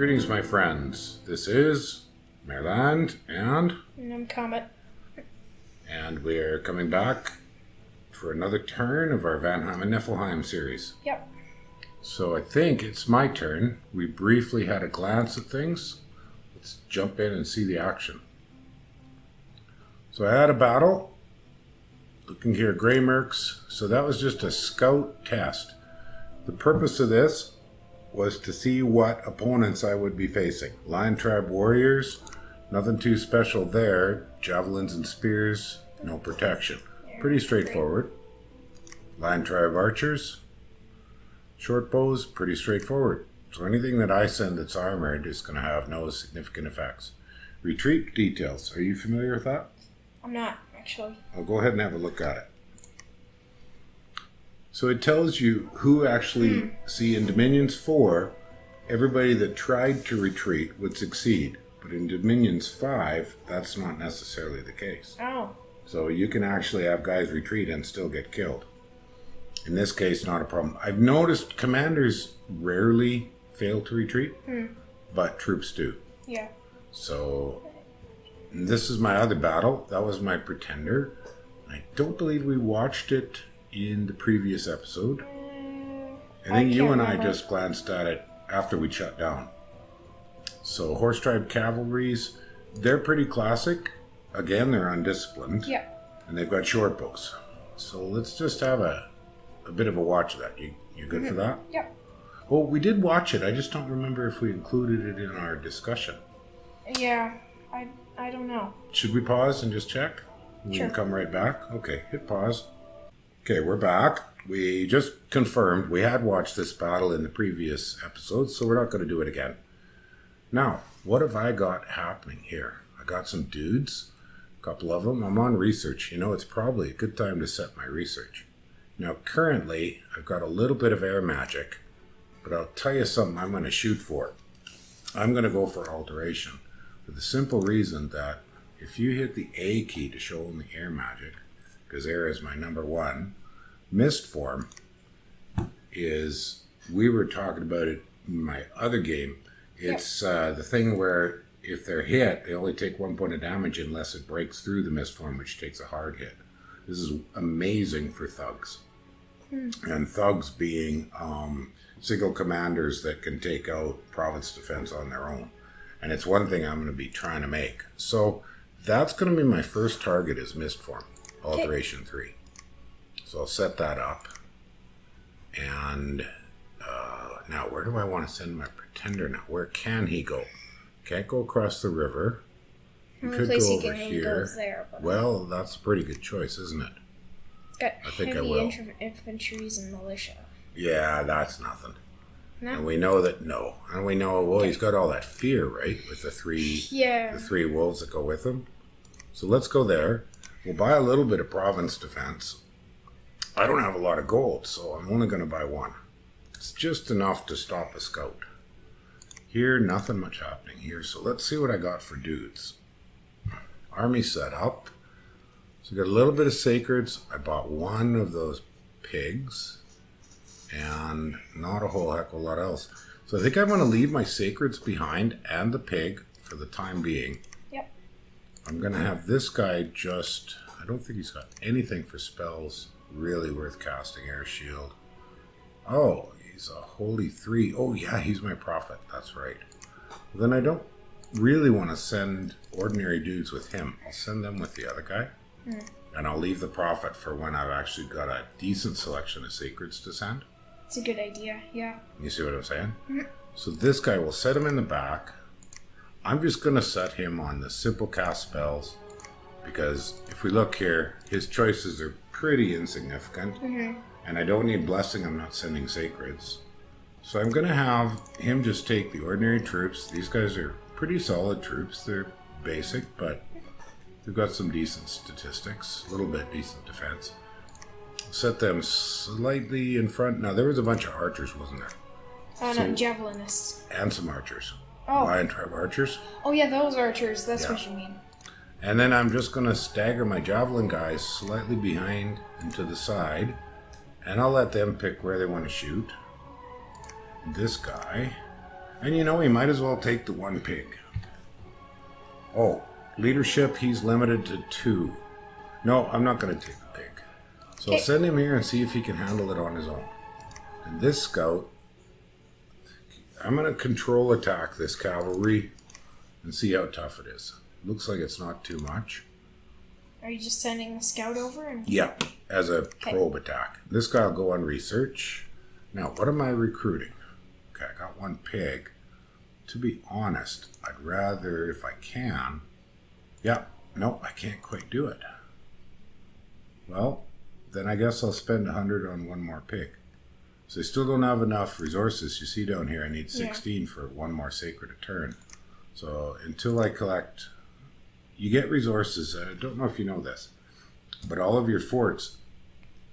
Greetings, my friends. This is Maerlande And Comet. and we're coming back for another turn of our Vanheim and Niefelheim series. Yep. So I think it's my turn. We briefly had a glance at things. Let's jump in and see the action. So I had a battle. Looking here, Grey Mercs. So that was just a scout test. The purpose of this was to see what opponents I would be facing. Lion Tribe Warriors, nothing too special there. Javelins and spears, no protection. Pretty straightforward. Lion Tribe Archers, short bows, pretty straightforward. So anything that I send that's armored is going to have no significant effects. Retreat details, are you familiar with that? I'm not, actually. I'll go ahead and have a look at it. So it tells you who actually, see in Dominions 4, everybody that tried to retreat would succeed. But in Dominions 5, that's not necessarily the case. Oh. So you can actually have guys retreat and still get killed. In this case, not a problem. I've noticed commanders rarely fail to retreat, but troops do. Yeah. So this is my other battle. That was my Pretender. I don't believe we watched it in the previous episode. I think you and I just glanced at it after we shut down. So Horse Tribe Cavalries, they're pretty classic. Again, they're undisciplined. Yeah. And they've got short bows. So let's just have a bit of a watch of that. You good for that? Yep. Well, we did watch it. I just don't remember if we included it in our discussion. Yeah. I don't know. Should we pause and just check? We Sure. can come right back. Okay, hit pause. Okay, we're back. We just confirmed we had watched this battle in the previous episode, so we're not going to do it again. Now, what have I got happening here? I got some dudes, a couple of them. I'm on research. You know, it's probably a good time to set my research. Now, currently, I've got a little bit of air magic, but I'll tell you something I'm going to shoot for. I'm going to go for alteration, for the simple reason that if you hit the A key to show only air magic, because air is my number one, mist form is, we were talking about it in my other game, it's the thing where if they're hit, they only take 1 point of damage unless it breaks through the mist form, which takes a hard hit. This is amazing for thugs. And thugs being single commanders that can take out province defense on their own. And it's one thing I'm going to be trying to make. So that's going to be my first target, is mist form. Alteration 3. So I'll set that up. And now where do I want to send my Pretender now? Where can he go? Can't go across the river. He could go over here. There, but well, that's a pretty good choice, isn't it? got I think I heavy will. infantries and militia. Yeah, that's nothing. No? And we know that And we know, well, he's got all that fear, right? With the three wolves that go with him. So let's go there. We'll buy a little bit of province defense. I don't have a lot of gold, so I'm only going to buy one. It's just enough to stop a scout. Here, nothing much happening here. So let's see what I got for dudes. Army set up. So got a little bit of sacreds. I bought one of those pigs. And not a whole heck of a lot else. So I think I'm going to leave my sacreds behind and the pig for the time being. Yep. I'm going to have this guy just... I don't think he's got anything for spells really worth casting. Air shield. Oh, he's a holy 3. Oh yeah, he's my prophet. That's right. Then I don't really want to send ordinary dudes with him. I'll send them with the other guy. And I'll leave the prophet for when I've actually got a decent selection of sacreds to send. It's a good idea, yeah. You see what I'm saying? So this guy, will set him in the back. I'm just going to set him on the simple cast spells, because if we look here, his choices are pretty insignificant. And I don't need blessing, I'm not sending sacreds. So I'm going to have him just take the ordinary troops. These guys are pretty solid troops. They're basic, but they've got some decent statistics, a little bit decent defense. Set them slightly in front. Now, there was a bunch of archers, wasn't there? Oh, no, javelinists. And some archers. Oh. Lion Tribe archers. Oh, yeah, those archers. That's what you mean. And then I'm just going to stagger my javelin guys slightly behind and to the side. And I'll let them pick where they want to shoot. This guy, And you know, he might as well take the one pig. Oh, leadership, he's limited to 2. No, I'm not going to take the pig. So I'll send him here and see if he can handle it on his own. And this scout, I'm going to control attack this cavalry and see how tough it is. Looks like it's not too much. Are you just sending the scout over? And... Yeah, as a probe attack. This guy will go on research. Now, what am I recruiting? Okay, I got 1 pig. To be honest, I'd rather, if I can... Yeah, no, I can't quite do it. Well, then I guess I'll spend 100 on 1 more pig. So I still don't have enough resources. You see down here, I need 16 for 1 more sacred a turn. So until I collect... You get resources. I don't know if you know this, but all of your forts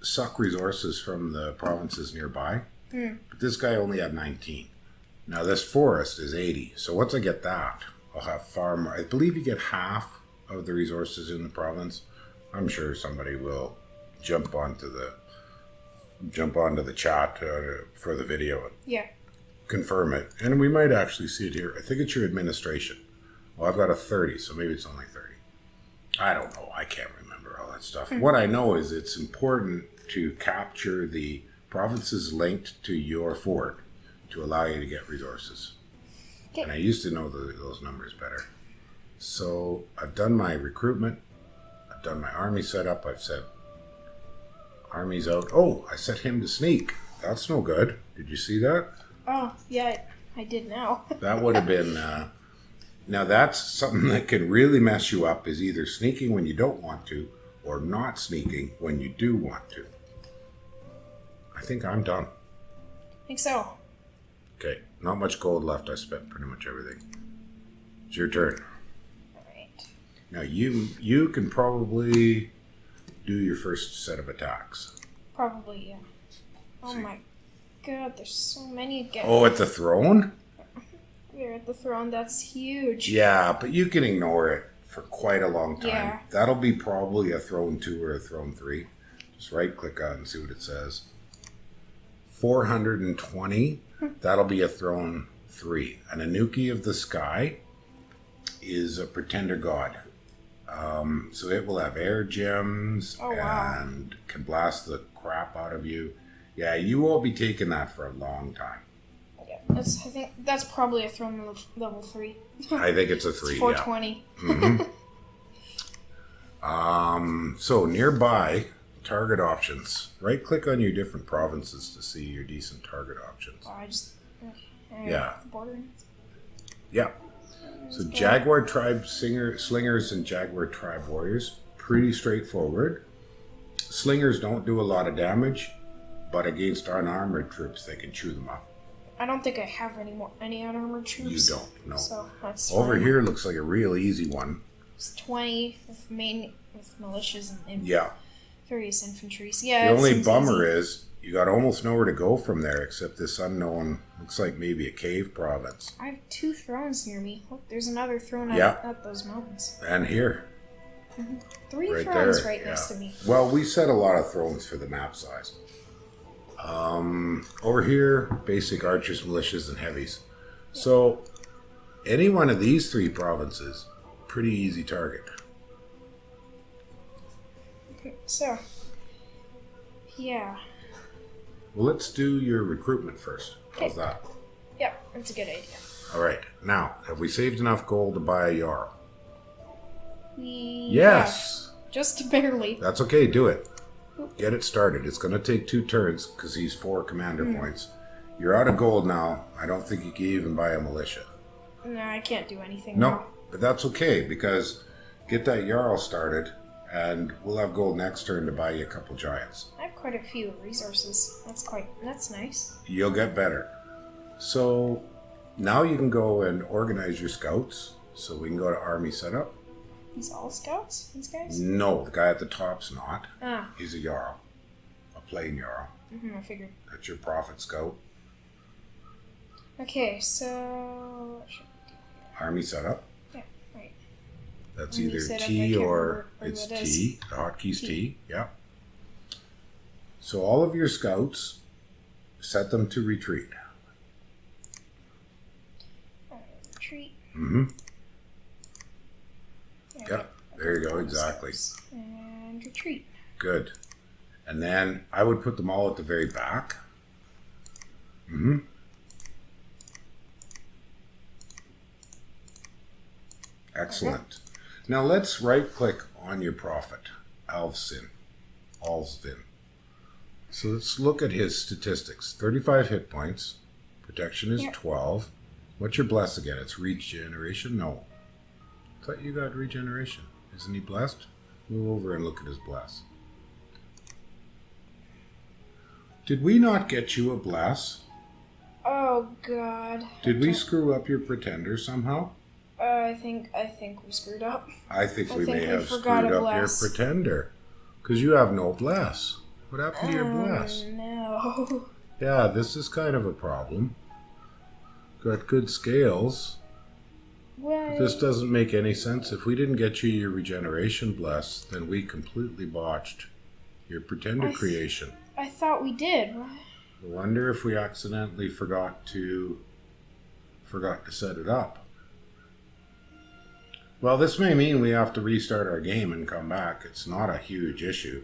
suck resources from the provinces nearby. But this guy only had 19. Now this forest is 80. So once I get that, I'll have far more. I believe you get half of the resources in the province. I'm sure somebody will jump onto the chat for the video and confirm it. And we might actually see it here. I think it's your administration. Well, I've got a 30, so maybe it's only 30. I don't know. I can't remember all that stuff. What I know is it's important to capture the provinces linked to your fort to allow you to get resources. Okay. And I used to know those numbers better. So I've done my recruitment. I've done my army setup. I've set armies out. Oh, I set him to sneak. That's no good. Did you see that? Oh, yeah, I did now. That would have been... Now that's something that can really mess you up, is either sneaking when you don't want to or not sneaking when you do want to. I think I'm done. I think so. Okay, not much gold left. I spent pretty much everything. It's your turn. All right. Now you can probably do your first set of attacks. Probably, yeah. Oh my god, there's so many again. Oh, at the throne? We're at the throne, that's huge. Yeah, but you can ignore it for quite a long time. Yeah. That'll be probably a throne 2 or a throne 3. Just right click on and see what it says. 420, that'll be a throne 3. An Anuki of the Sky is a pretender god. So it will have air gems and can blast the crap out of you. Yeah, you won't be taking that for a long time. I think that's probably a throne level 3. I think it's a 3. It's 420. Yeah. So nearby target options. Right click on your different provinces to see your decent target options. Oh, I just yeah. The border. Yeah. So Jaguar Tribe Slingers and Jaguar Tribe Warriors, pretty straightforward. Slingers don't do a lot of damage, but against unarmored troops they can chew them up. I don't think I have any unarmored troops. You don't, no. So that's over fine. here looks like a real easy one. It's 20 with militias and yeah. various infantries. Yeah. The only bummer is you got almost nowhere to go from there except this unknown, looks like maybe a cave province. I have 2 thrones near me. Look, there's another throne at those mountains. And here. 3 right thrones there, next to me. Well, we set a lot of thrones for the map size. Over here, basic archers, militias, and heavies. So, any one of these 3 provinces, pretty easy target. So, yeah. Well, let's do your recruitment first. How's that? Yep, that's a good idea. All right. Now, have we saved enough gold to buy a Jarl? Yes. Just barely. That's okay. Do it. Get it started. It's going to take 2 turns because he's 4 commander points. You're out of gold now. I don't think you can even buy a militia. No, I can't do anything. No, now. but that's okay because get that Jarl started and we'll have gold next turn to buy you a couple giants. I have quite a few resources. That's nice. You'll get better. So now you can go and organize your scouts. So we can go to army setup. These all scouts? These guys? No, the guy at the top's not. Ah. He's a Jarl. A plain Jarl. I figured. That's your prophet scout. Okay, so... what should we do here? Army setup. Yeah, right. That's Army either setup, T I can't or remember it's what it T. is. The hotkey's T. Yeah. So all of your scouts, set them to retreat. Mm-hmm. Okay. Yep. There you go. Exactly. And retreat. Good. And then I would put them all at the very back. Mm-hmm. Excellent. Now let's right-click on your prophet, Alvsvin. So let's look at his statistics. 35 hit points. Protection is 12. What's your bless again? It's regeneration? No. I thought you got regeneration. Isn't he blessed? Move over and look at his bless. Did we not get you a bless? Oh God. Did we screw up your pretender somehow? I think we screwed up. I think we may have screwed forgot a up your bless. pretender. Because you have no bless. What happened to your bless? No. Yeah, this is kind of a problem. Got good scales. Well, This doesn't make any sense. If we didn't get you your regeneration bless, then we completely botched your pretender creation. I thought we did. I wonder if we accidentally forgot to set it up. Well, this may mean we have to restart our game and come back. It's not a huge issue,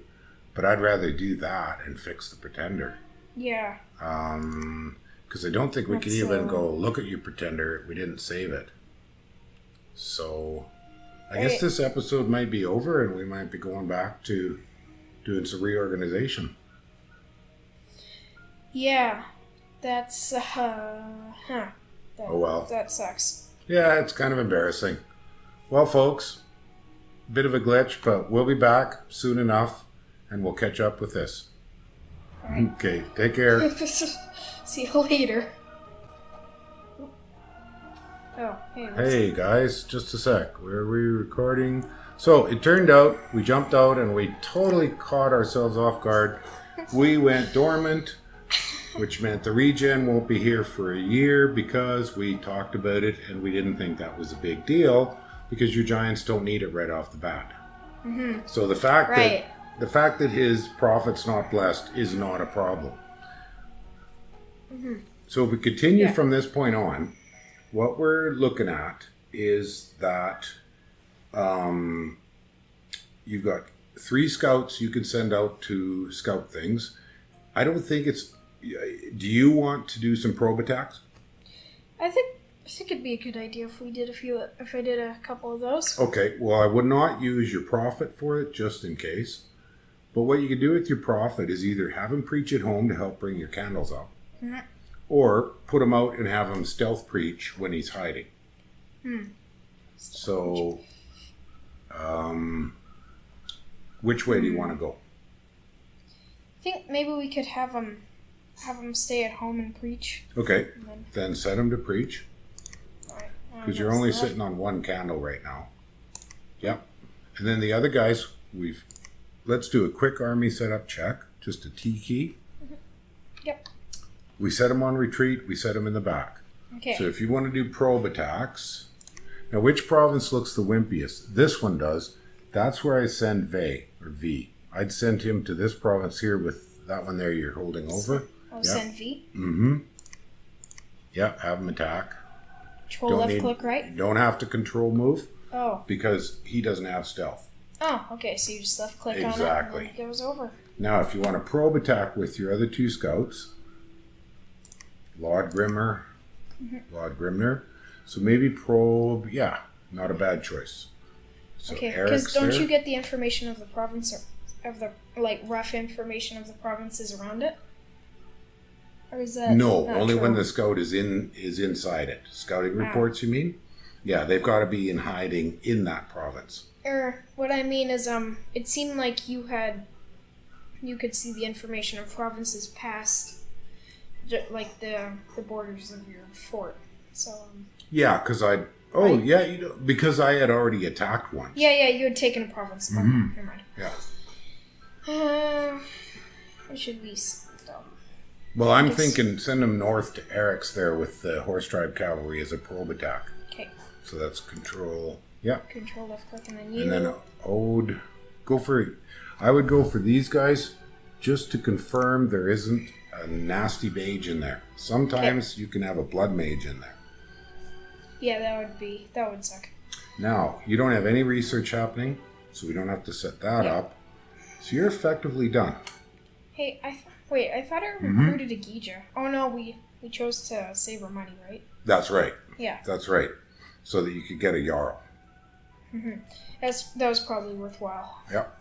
but I'd rather do that and fix the pretender. Yeah. Because I don't think we could even go look at your pretender if we didn't save it. So I guess this episode might be over and we might be going back to doing some reorganization. Yeah. That's Oh well. That sucks. Yeah, it's kind of embarrassing. Well, folks, bit of a glitch, but we'll be back soon enough and we'll catch up with this. Right. Okay, take care. See you later. Oh, hey. Hey guys, just a sec. Where are we recording? So it turned out we jumped out and we totally caught ourselves off guard. We went dormant, which meant the regen won't be here for a year because we talked about it and we didn't think that was a big deal because your giants don't need it right off the bat. Mm-hmm. So the fact that his prophet's not blessed is not a problem. Mm-hmm. So if we continue from this point on, what we're looking at is that you've got 3 scouts you can send out to scout things. I don't think it's... Do you want to do some probe attacks? I think it'd be a good idea if I did a couple of those. Okay, well, I would not use your prophet for it, just in case. But what you can do with your prophet is either have him preach at home to help bring your candles up, or put him out and have him stealth preach when he's hiding. So, which way do you want to go? I think maybe we could have him stay at home and preach. Okay, then set him to preach. Because you're only left. sitting on 1 candle right now. Yep. And then the other guys, let's do a quick army setup check. Just a T key. Yep. We set them on retreat. We set them in the back. Okay. So if you want to do probe attacks. Now, which province looks the wimpiest? This one does. That's where I send V. I'd send him to this province here with that one there you're holding over. Send V? Mm-hmm. Yep, have him attack. Control left click right? Don't have to control move. Oh. Because he doesn't have stealth. Oh, okay, so you just left click on it and then it goes over. Now, if you want to probe attack with your other 2 scouts, Lord Grimner. So maybe probe, not a bad choice. So okay, because don't you get the information of the province, or of the, rough information of the provinces around it? Or is that No, not only true? when the scout is inside it. Scouting reports, you mean? Yeah, they've got to be in hiding in that province. What I mean is, it seemed like you could see the information of provinces past, like the borders of your fort. So. Yeah, because because I had already attacked once. Yeah, you had taken a province. Oh, never mind. Yeah. Where should we stop? Well, I'm thinking send them north to Eric's there with the Horse Tribe Cavalry as a probe attack. Okay. So that's control. Yeah. Control left click and then you. And then I would go for these guys just to confirm there isn't a nasty mage in there. Sometimes you can have a blood mage in there. Yeah, that would suck. Now, you don't have any research happening, so we don't have to set that up. So you're effectively done. Hey, I thought I recruited a Gija. Oh no, we chose to save our money, right? That's right. Yeah. That's right. So that you could get a Jarl. That was probably worthwhile. Yep.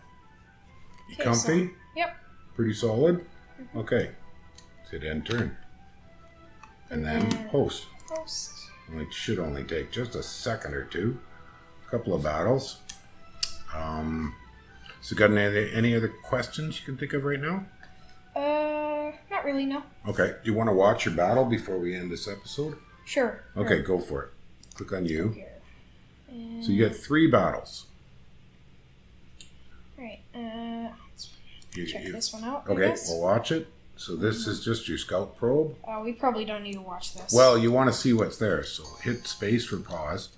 You Okay, comfy? Yep. Pretty solid? Okay. Hit end turn. And then host. Host. It should only take just a second or two. A couple of battles. So got any other questions you can think of right now? Not really, no. Okay. Do you want to watch your battle before we end this episode? Sure. Okay, go for it. Click on you. Here. And... So you get 3 battles. Alright, let's check this one out. Okay, we'll watch it. So this is just your scout probe. We probably don't need to watch this. Well, you want to see what's there. So hit space for pause.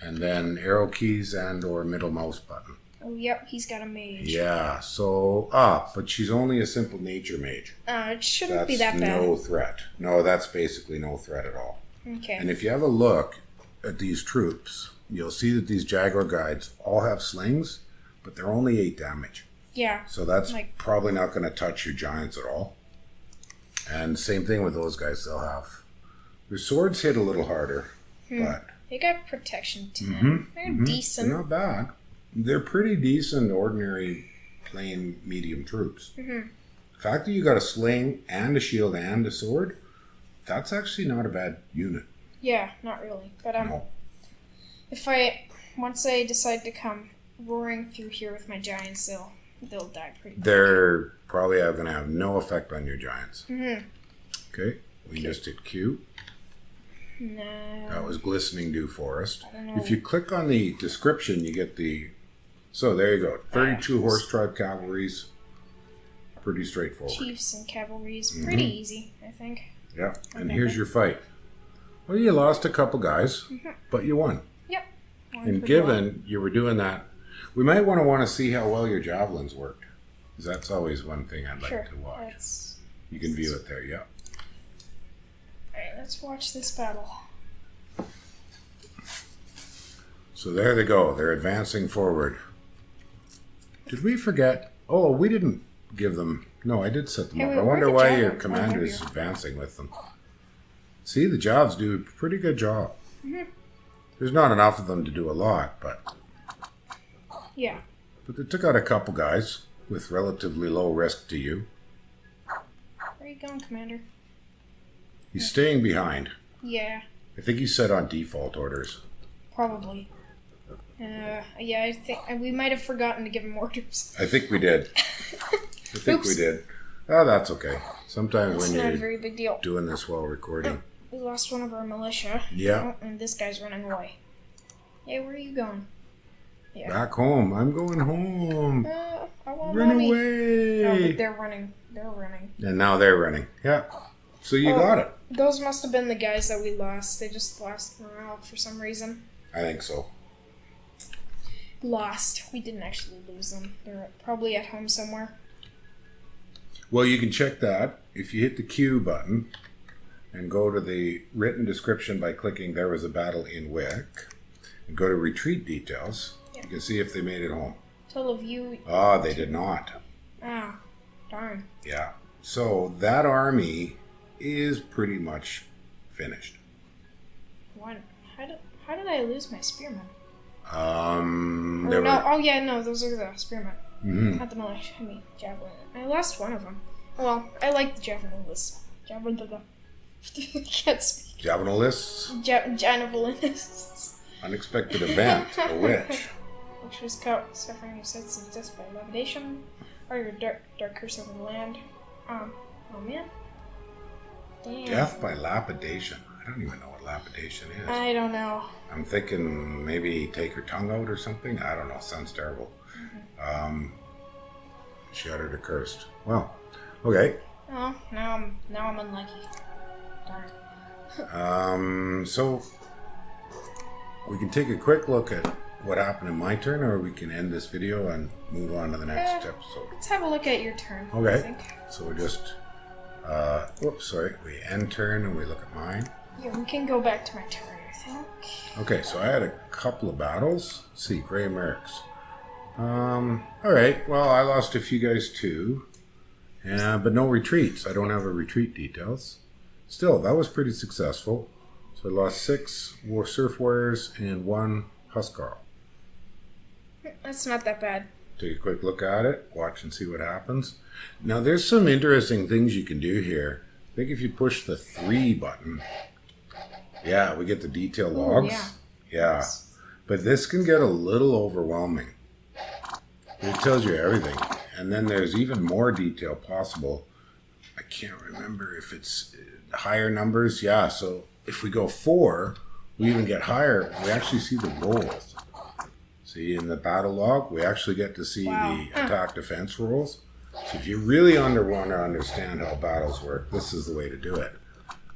And then arrow keys and or middle mouse button. Oh, yep, he's got a mage. Yeah, so... but she's only a simple nature mage. It shouldn't be that bad. That's no threat. No, that's basically no threat at all. Okay. And if you have a look at these troops, you'll see that these Jaguar guides all have slings, but they're only 8 damage. Yeah. So that's probably not going to touch your giants at all. And same thing with those guys. They'll have... Their swords hit a little harder, but... They got protection 10. They're decent. They're not bad. They're pretty decent, ordinary, plain, medium troops. The fact that you got a sling and a shield and a sword, that's actually not a bad unit. Yeah, not really. But No. Once I decide to come roaring through here with my giants, they'll die pretty quick. They're probably going to have no effect on your giants. Okay, we just hit Q. No. That was Glistening Dew Forest. I don't know. If you click on the description, you get the... So there you go. 32 horse tribe cavalries. Pretty straightforward. Chiefs and cavalries. Pretty easy, I think. Yeah, and here's your fight. Well, you lost a couple guys, but you won. Yep. And given you were doing that, we might want to see how well your javelins worked. Because that's always one thing I'd like to watch. You can view it there, yeah. Alright, let's watch this battle. So there they go. They're advancing forward. Did we forget? Oh, we didn't give them... No, I did set them up. I wonder why your commander is advancing with them. See, the Javs do a pretty good job. There's not enough of them to do a lot, but... Yeah. But they took out a couple guys with relatively low risk to you. Where are you going, Commander? He's staying behind. Yeah. I think he's set on default orders. Probably. Yeah, I think we might have forgotten to give him orders. I think we did. I think we did. Oh, that's okay. Sometimes when not you're a very big deal. doing this while recording. We lost one of our militia. Yeah. And this guy's running away. Hey, where are you going? Yeah. Back home. I'm going home. I want Run mommy. away. No, but they're running. They're running. And now they're running. Yeah. So you got it. Those must have been the guys that we lost. They just lost morale for some reason. I think so. Lost. We didn't actually lose them. They're probably at home somewhere. Well, you can check that if you hit the Q button and go to the written description by clicking "There was a battle in Wick" and go to retreat details. You can see if they made it home. Total view. Ah, they did not. Ah, darn. Yeah. So that army is pretty much finished. What? How did I lose my spearmen? Those are the spearmen. Not the militia. I mean, javelin. I lost one of them. Well, I like the javelinists. Can't speak. Javelinists? Javelinists. Unexpected event. A witch. Which was caught suffering effects of death by lapidation, or your dark curse over the land. Oh man. Damn. Death by lapidation. I don't even know what lapidation is. I don't know. I'm thinking maybe take her tongue out or something. I don't know. Sounds terrible. She uttered a cursed. Well, okay. Oh, now I'm unlucky. Darn. So we can take a quick look at what happened in my turn, or we can end this video and move on to the next episode. Let's have a look at your turn. Okay. I think. So we just, we end turn and we look at mine. Yeah, we can go back to my turn. I think. Okay, so I had a couple of battles. Let's see, Grey Mercs. Alright, well, I lost a few guys too. But no retreats. I don't have a retreat details. Still, that was pretty successful. So I lost 6 Surf Warriors and 1 Huskarl. That's not that bad. Take a quick look at it, watch and see what happens. Now, there's some interesting things you can do here. I think if you push the 3 button, yeah, we get the detail logs. Yeah. But this can get a little overwhelming. It tells you everything. And then there's even more detail possible. I can't remember if it's higher numbers. Yeah, so if we go 4, we even get higher. We actually see the rolls. See, in the battle log, we actually get to see the attack defense rolls. So if you really want to understand how battles work, this is the way to do it.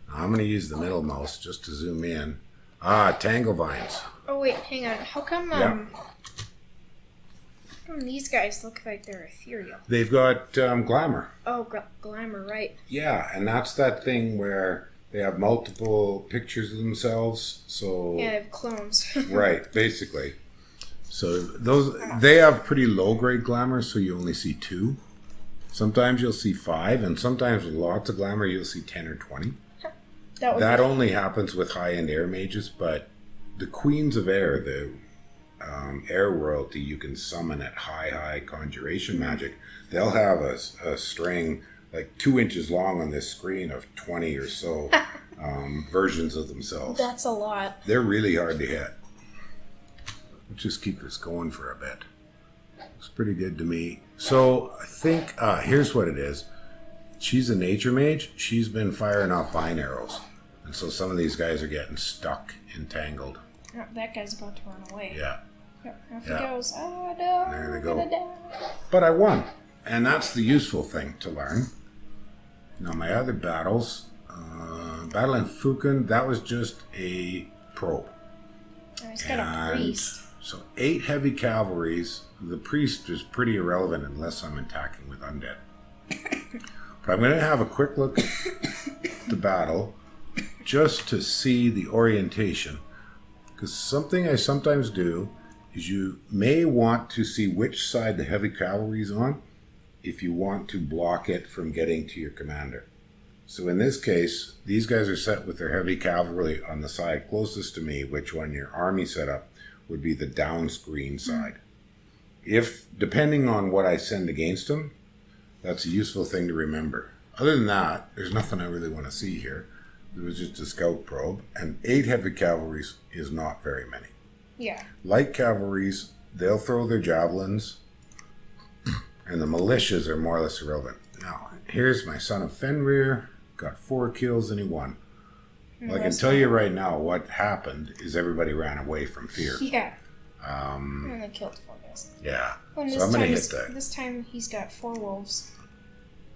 Now, I'm going to use the middle mouse just to zoom in. Tangle vines. Oh, wait, hang on. How come, these guys look like they're ethereal? They've got glamour. Oh, glamour, right. Yeah, and that's that thing where they have multiple pictures of themselves. So yeah, they have clones. Right, basically. So they have pretty low grade glamour, so you only see 2. Sometimes you'll see 5, and sometimes with lots of glamour you'll see 10 or 20. That only happens with high-end air mages, but the Queens of Air, the air royalty you can summon at high conjuration magic, they'll have a string like 2 inches long on this screen of 20 or so versions of themselves. That's a lot. They're really hard to hit. Let's just keep this going for a bit. Looks pretty good to me. So I think here's what it is. She's a nature mage. She's been firing off vine arrows. And so some of these guys are getting stuck, entangled. Oh, that guy's about to run away. Yeah. Off he goes. Oh, no. There they go. But I won. And that's the useful thing to learn. Now my other battles, Battle in Fukin, that was just a probe. Oh, he's got a priest. So 8 heavy cavalries. The priest is pretty irrelevant unless I'm attacking with undead. But I'm going to have a quick look at the battle just to see the orientation. Because something I sometimes do is you may want to see which side the heavy cavalry is on if you want to block it from getting to your commander. So in this case, these guys are set with their heavy cavalry on the side closest to me, which on your army setup would be the down screen side. If, depending on what I send against them, that's a useful thing to remember. Other than that, there's nothing I really want to see here. It was just a scout probe, and 8 heavy cavalries is not very many. Yeah. Light cavalries, they'll throw their javelins, and the militias are more or less irrelevant. Now, here's my son of Fenrir, got 4 kills and he won. Well, I can tell you right now what happened is everybody ran away from fear. Yeah. And they killed 4 guys. Yeah. Well, so I'm going to hit that. This time he's got 4 wolves.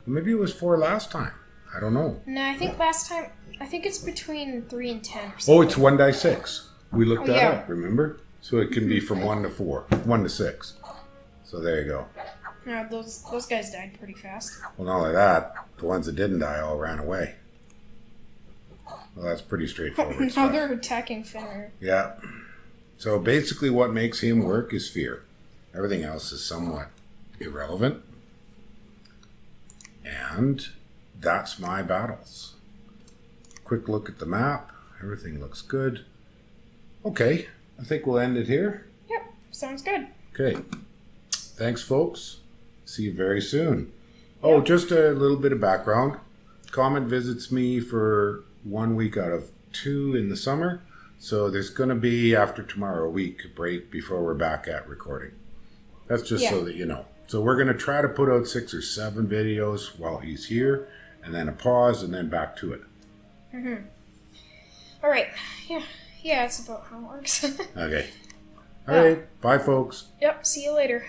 Maybe it was 4 last time. I don't know. No, I think last time, I think it's between 3 and 10 or something. Oh, it's 1 die 6. We looked that up, remember? So it can be from 1 to 4, 1 to 6. So there you go. Yeah, those guys died pretty fast. Well, not only that, the ones that didn't die all ran away. Well, that's pretty straightforward Now stuff. they're attacking Fenrir. Yeah. So basically what makes him work is fear. Everything else is somewhat irrelevant. And that's my battles. Quick look at the map. Everything looks good. Okay, I think we'll end it here. Yep, sounds good. Okay. Thanks, folks. See you very soon. Oh, just a little bit of background. Comet visits me for 1 week out of 2 in the summer. So there's going to be, after tomorrow, a week break before we're back at recording. That's just so that you know. So we're going to try to put out 6 or 7 videos while he's here, and then a pause, and then back to it. Mm-hmm. All right. Yeah, that's about how it works. Okay. All right. Bye, folks. Yep, see you later.